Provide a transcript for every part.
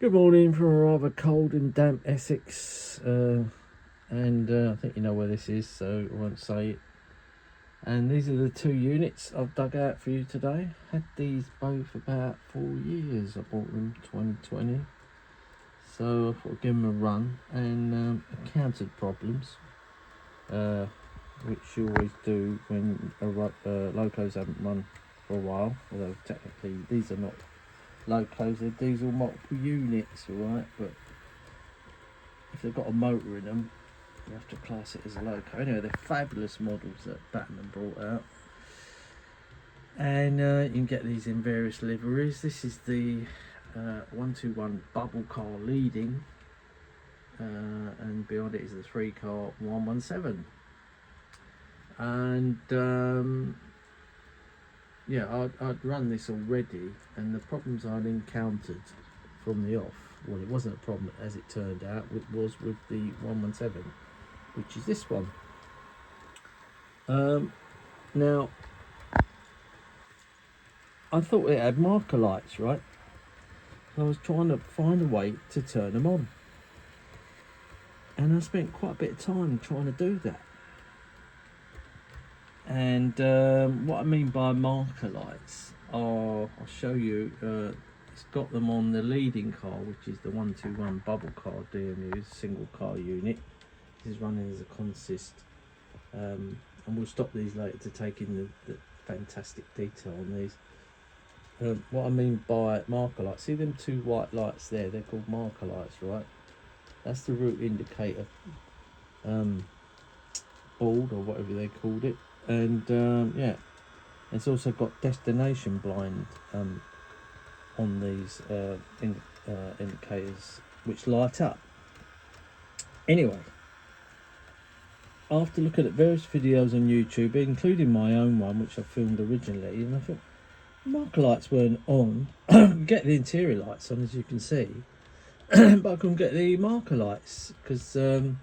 Good morning from a rather cold and damp Essex, I think you know where this is, so I won't say it. And these are the two units I've dug out for you today. Had these both about 4 years. I bought them 2020, so I thought I'd give them a run and encountered problems, uh, which you always do when locos haven't run for a while. Although technically these are not locos, they're diesel multiple units, alright, but if they've got a motor in them, you have to class it as a loco. Anyway, they're fabulous models that Bachmann brought out, and you can get these in various liveries. This is the 121 bubble car leading, and beyond it is the 3-car 117. And yeah, I'd run this already, and the problems I'd encountered from the off, well, it wasn't a problem as it turned out, it was with the 117, which is this one. Now, I thought it had marker lights, right? I was trying to find a way to turn them on, and I spent quite a bit of time trying to do that. And what I mean by marker lights are, I'll show you, it's got them on the leading car, which is the 121 bubble car DMU, single car unit. This is running as a consist, and we'll stop these later to take in the fantastic detail on these. What I mean by marker lights, see them two white lights there, they're called marker lights, right? That's the route indicator board, or whatever they called it. And yeah, it's also got destination blind on these indicators, which light up. Anyway, after looking at various videos on YouTube, including my own one, which I filmed originally, and I thought marker lights weren't on. Get the interior lights on, as you can see, but I couldn't get the marker lights, because the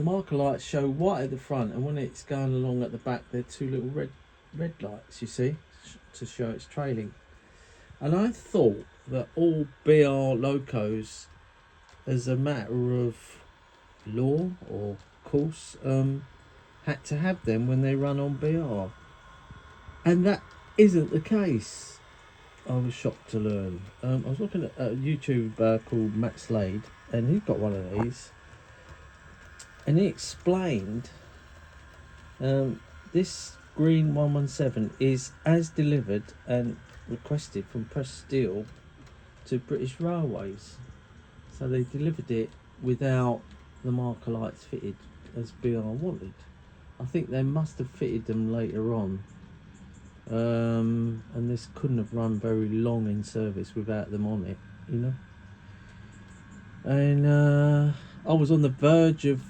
marker lights show white at the front, and when it's going along at the back, they're two little red lights, you see, to show it's trailing. And I thought that all BR locos, as a matter of law or course, had to have them when they run on BR, and that isn't the case. I was shocked to learn. I was looking at a YouTuber called Matt Slade, and he's got one of these, and he explained this green 117 is as delivered and requested from Press Steel to British Railways. So they delivered it without the marker lights fitted as BR wanted. I think they must have fitted them later on, and this couldn't have run very long in service without them on it, you know. And I was on the verge of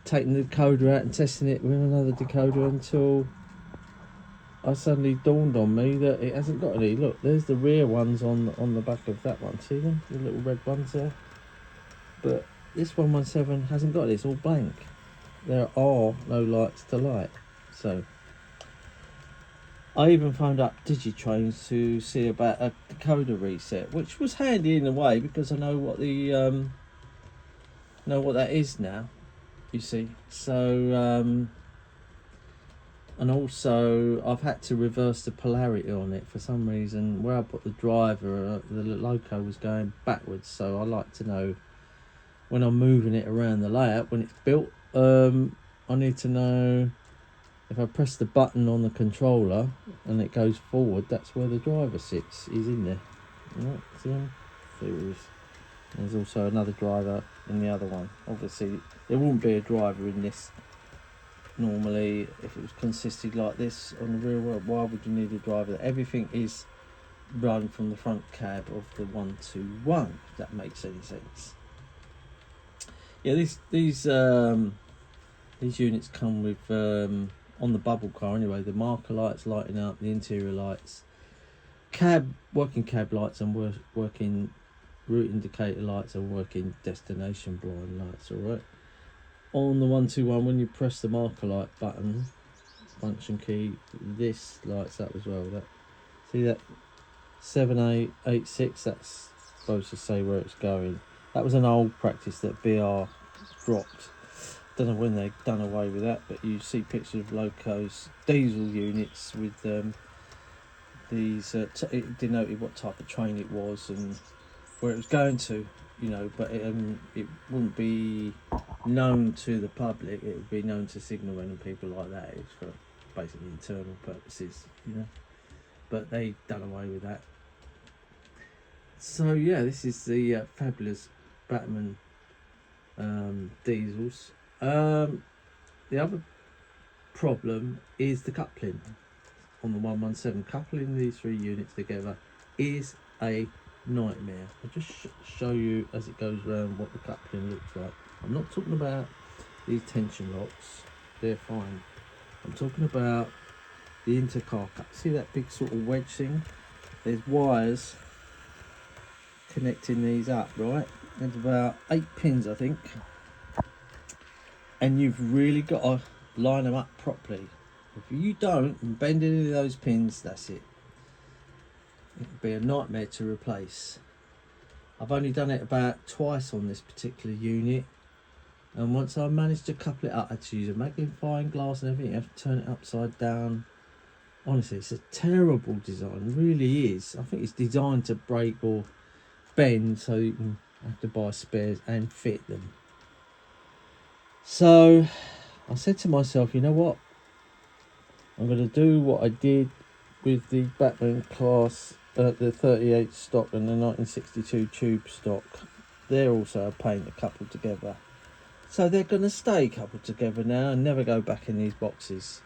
taking the decoder out and testing it with another decoder, until I suddenly dawned on me that it hasn't got any. Look, there's the rear ones on the back of that one. See them, the little red ones there? But this 117 hasn't got it. It's all blank. There are no lights to light. So I even phoned up Digitrains to see about a decoder reset, which was handy in a way, because I know what the know what that is now, you see. So and also I've had to reverse the polarity on it for some reason. Where I put the driver, the loco was going backwards, so I like to know when I'm moving it around the layout when it's built. I need to know if I press the button on the controller and it goes forward, that's where the driver sits. He's in there. Right, see him? There he is. There's also another driver in the other one. Obviously there wouldn't be a driver in this normally if it was consisted like this on the real world. Why would you need a driver? Everything is run from the front cab of the 121, if that makes any sense. Yeah, these units come with on the bubble car anyway, the marker lights lighting up, the interior lights, working cab lights, and working route indicator lights, and working destination blind lights. Alright, on the 121, when you press the marker light button function key, this lights up as well. That, see that 7886. That's supposed to say where it's going. That was an old practice that BR dropped. Don't know when they've done away with that, but you see pictures of locos, diesel units with these. It denoted what type of train it was and where it was going to, you know. But it wouldn't be known to the public. It would be known to signalmen and people like that. It's for basically internal purposes, you know. But they've done away with that. So yeah, this is the fabulous Bachmann diesels. The other problem is the coupling on the 117. Coupling these three units together is a nightmare. I'll just show you as it goes around what the coupling looks like. I'm not talking about these tension locks, they're fine. I'm talking about the intercar cut. See that big sort of wedge thing? There's wires connecting these up, right? There's about 8 pins, I think. And you've really got to line them up properly. If you don't and bend any of those pins, that's it. It'll be a nightmare to replace. I've only done it about twice on this particular unit, and once I managed to couple it up, I had to use a magnifying glass and everything. You have to turn it upside down. Honestly, it's a terrible design, it really is. I think it's designed to break or bend, so you can have to buy spares and fit them. So I said to myself, you know what, I'm going to do what I did with the Bachmann class, the 38 stock and the 1962 tube stock. They're also a pain to couple together, so they're going to stay coupled together now and never go back in these boxes.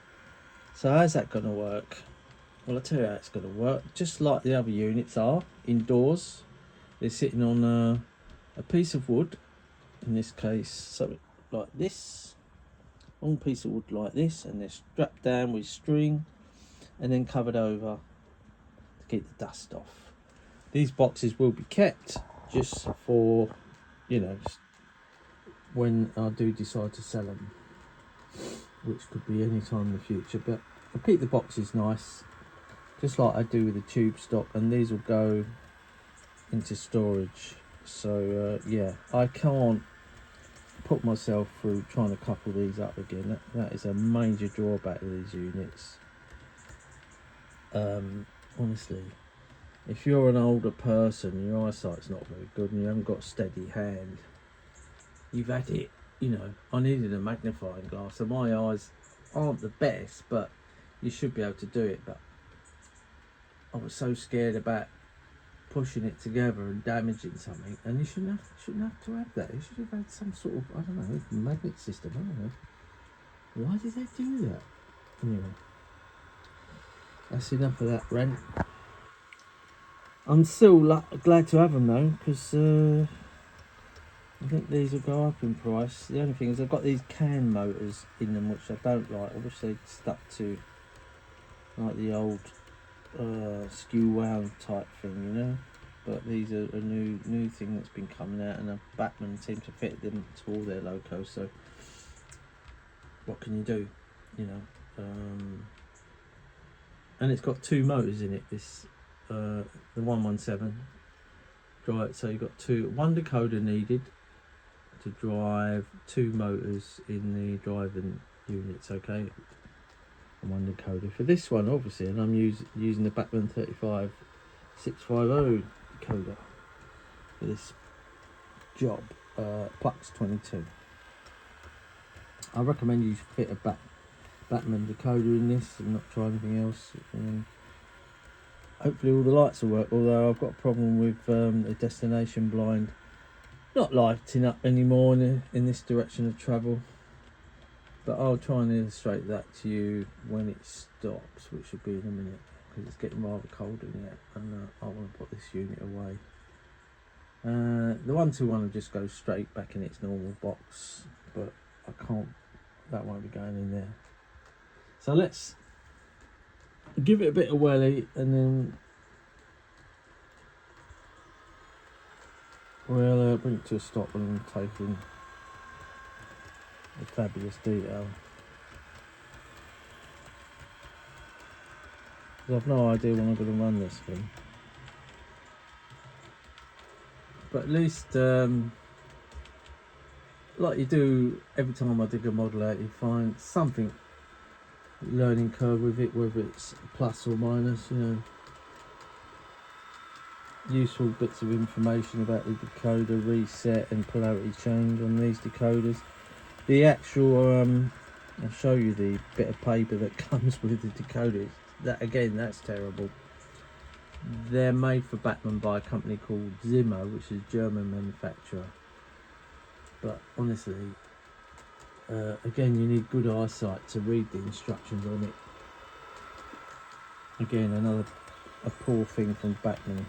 So how's that going to work? Well, I'll tell you how it's going to work. Just like the other units are indoors, they're sitting on a piece of wood, in this case something like this, long piece of wood like this, and they're strapped down with string and then covered over to keep the dust off. These boxes will be kept just for, you know, when I do decide to sell them, which could be any time in the future. But I'll keep the boxes nice, just like I do with the tube stock, and these will go into storage. So yeah, I can't put myself through trying to couple these up again. That is a major drawback of these units. Honestly, if you're an older person, your eyesight's not very good and you haven't got a steady hand, you've had it. You know, I needed a magnifying glass, and my eyes aren't the best, but you should be able to do it. But I was so scared about pushing it together and damaging something, and you shouldn't have to have that. You should have had some sort of, I don't know, magnet system. I don't know. Why did they do that? Anyway, that's enough of that rant. I'm still glad to have them though, because I think these will go up in price. The only thing is I've got these can motors in them, which I don't like. I wish they'd stuck to like the old skew wound type thing, you know. But these are a new thing that's been coming out, and Bachmann seem to fit them to all their locos. So what can you do, you know? And it's got 2 motors in it. This the 117 drive. So you've got one decoder needed to drive 2 motors in the driving units. Okay, and 1 decoder for this one, obviously, and I'm using the Bachmann 35650 decoder for this job. Plux 22. I recommend you fit a Bachmann decoder in this and not try anything else. Hopefully all the lights will work, although I've got a problem with the destination blind not lighting up anymore in this direction of travel. But I'll try and illustrate that to you when it stops, which will be in a minute, because it's getting rather cold in here, and I want to put this unit away. The 121 will just go straight back in its normal box, but I can't, that won't be going in there. So let's give it a bit of welly, and then we'll bring it to a stop and take in the fabulous detail. I've no idea when I'm going to run this thing. but at least like you do every time I dig a model out, you find something learning curve with it, whether it's plus or minus, you know, useful bits of information about the decoder reset and polarity change on these decoders. The actual I'll show you the bit of paper that comes with the decoders. That again, that's terrible. They're made for Bachmann by a company called Zimmer, which is a German manufacturer. But honestly, again, you need good eyesight to read the instructions on it. Again, another poor thing from Bachmann.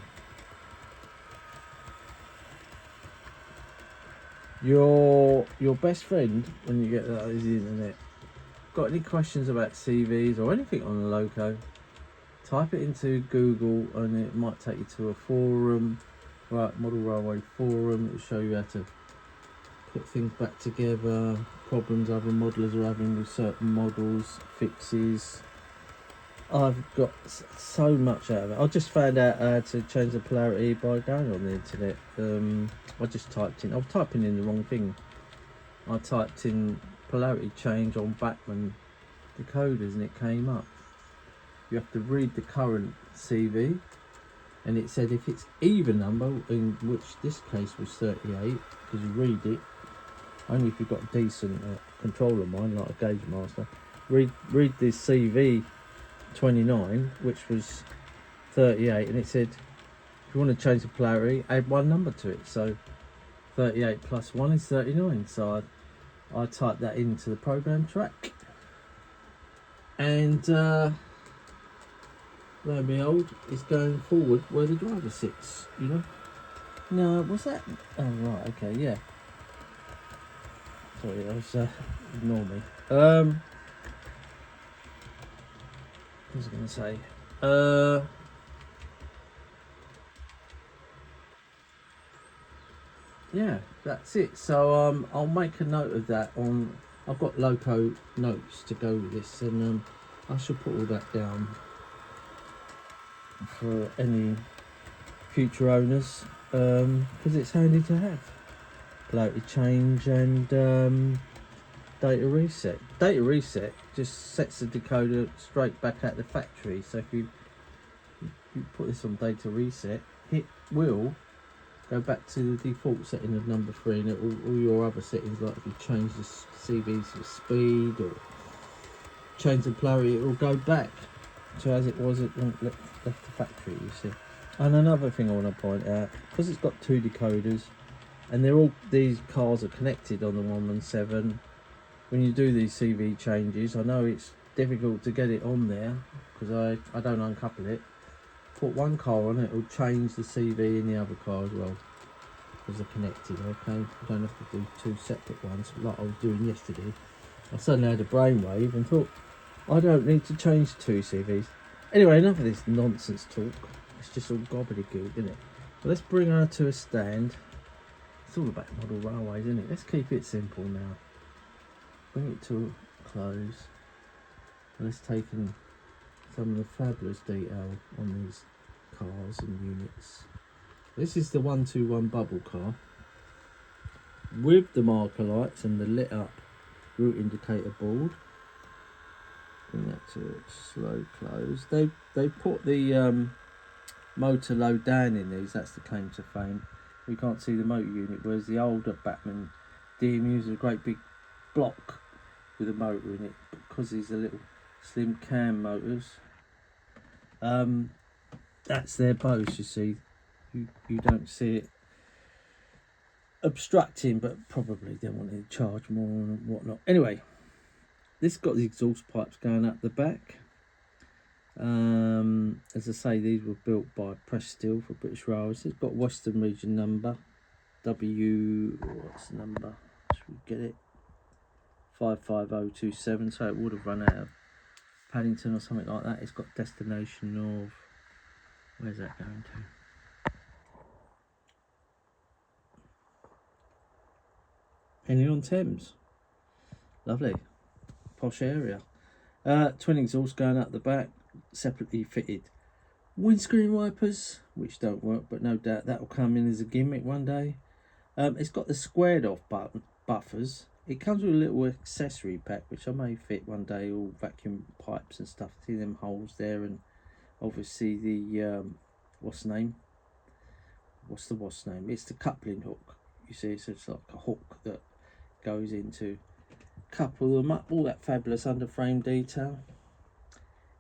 Your best friend when you get that is the internet. Got any questions about CVs or anything on the loco? Type it into Google and it might take you to a forum, right? Model Railway forum. It will show you how to put things back together, problems other modelers are having with certain models, fixes. I've got so much out of it. I just found out how to change the polarity by going on the internet. I just typed in, I was typing in the wrong thing. I typed in polarity change on Bachmann decoders and it came up. You have to read the current CV, and it said if it's even number, in which this case was 38, because you read it only if you've got a decent controller mind like a gauge master. Read this CV 29, which was 38, and it said if you want to change the polarity, add one number to it. So 38 plus 1 is 39. So I typed that into the program track, and lo and behold, it's going forward where the driver sits, you know. No, what's that? Oh, right, okay, yeah. Sorry, I was, ignore me. What was I going to say? Yeah, that's it. So I'll make a note of that on, I've got loco notes to go with this, and I shall put all that down for any future owners, because it's handy to have. Polarity change and data reset. Data reset just sets the decoder straight back at the factory. So if you put this on data reset, it will go back to the default setting of number 3, and all your other settings, like if you change the CVs for speed or change the polarity, it will go back to as it was when it left the factory, you see. And another thing I want to point out, because it's got 2 decoders and these cars are connected on the 117, when you do these CV changes, I know it's difficult to get it on there because I don't uncouple it. Put one car on it, it'll change the CV in the other car as well, because they're connected. Okay, you don't have to do 2 separate ones like I was doing yesterday. I suddenly had a brainwave and thought, I don't need to change 2 CVs. Anyway, enough of this nonsense talk. It's just all gobbledygook, isn't it? But let's bring her to a stand. It's all about model railways, isn't it? Let's keep it simple now. Bring it to a close. And let's take in some of the fabulous detail on these cars and units. This is the 121 bubble car with the marker lights and the lit up route indicator board. Bring that to a slow close. They put the motor low down in these, that's the claim to fame. We can't see the motor unit, whereas the older Bachmann DMUs are a great big block with a motor in it, because these are little slim cam motors. That's their boast, you see. You don't see it obstructing, but probably they want to charge more and whatnot. Anyway, this got the exhaust pipes going up the back. As I say, these were built by Press Steel for British Railways. It's got Western Region number what's the number? Should we get it? 55027. So it would have run out of Paddington or something like that. It's got destination of, where's that going to? Henley on Thames. Lovely, posh area. Twin exhaust going up the back, separately fitted windscreen wipers, which don't work, but no doubt that will come in as a gimmick one day. It's got the squared off buffers. It comes with a little accessory pack, which I may fit one day, all vacuum pipes and stuff. See them holes there, and obviously the what's the name? What's the name? It's the coupling hook. You see, so it's like a hook that goes into, couple them up. All that fabulous under frame detail.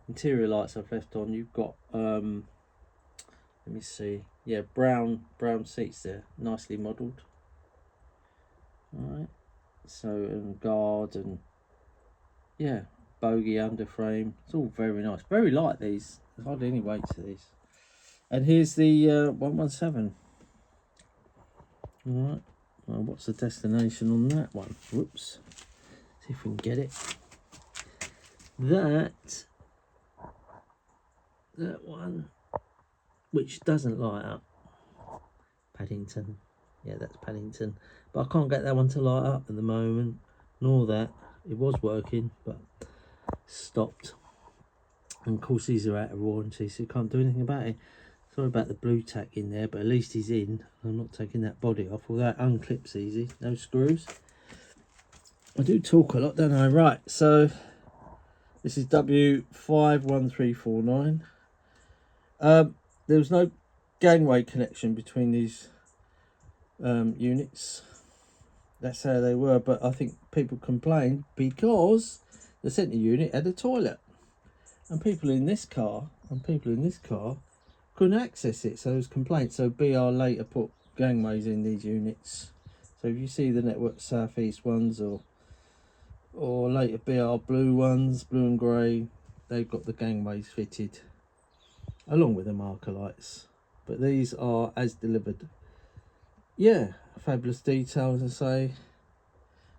Interior lights I've left on. You've got let me see, yeah, brown seats there, nicely modelled. All right, so, and guard, and yeah, bogey under frame. It's all very nice, very light. These, there's hardly any weight to these. And here's the 117. All right, well, what's the destination on that one? Whoops, see if we can get it. That one, which doesn't light up, Paddington. Yeah, that's Paddington, but I can't get that one to light up at the moment, nor that. It was working, but stopped. And of course these are out of warranty, so you can't do anything about it. Sorry about the blue tack in there, but at least he's in. I'm not taking that body off, although that unclips easy, no screws. I do talk a lot, don't I? Right, so this is W51349. There was no gangway connection between these units. That's how they were, but I think people complained because the centre unit had a toilet, and people in this car couldn't access it, so there was complaints. So BR later put gangways in these units. So if you see the Network Southeast ones, or later BR blue ones, blue and grey, they've got the gangways fitted along with the marker lights, but these are as delivered. Yeah, fabulous detail, as I say.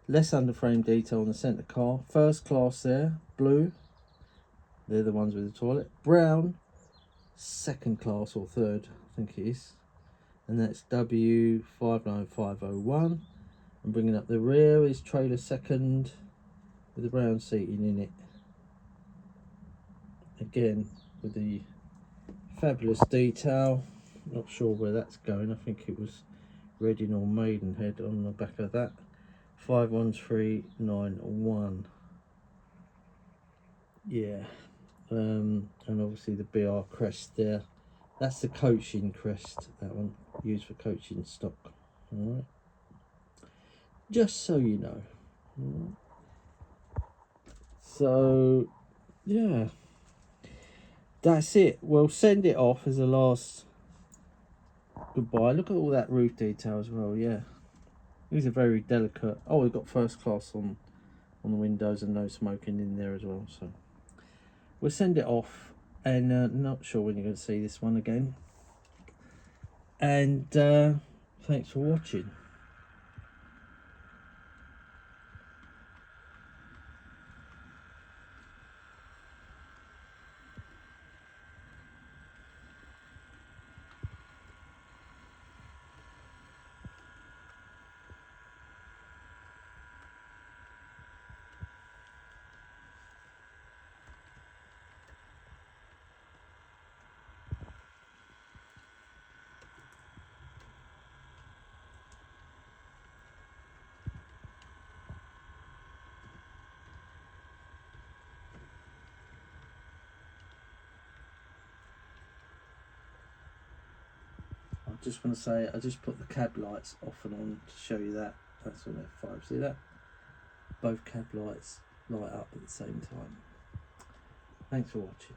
Less under frame detail on the centre car. First class there, blue, they're the ones with the toilet. Brown, second class or third, I think it is, and that's W59501. And bringing up the rear is trailer second with the brown seating in it, again with the fabulous detail. Not sure where that's going. I think it was Reading or Maidenhead on the back of that. 51391. Yeah, and obviously the BR crest there. That's the coaching crest, that one, used for coaching stock. All right, just so you know. All right. So yeah, that's it. We'll send it off as a last goodbye. Look at all that roof detail as well. Yeah, these are very delicate. Oh, we've got first class on the windows and no smoking in there as well. So we'll send it off, and not sure when you're going to see this one again. And thanks for watching. I just want to say, I just put the cab lights off and on to show you that. That's on F5. See that? Both cab lights light up at the same time. Thanks for watching.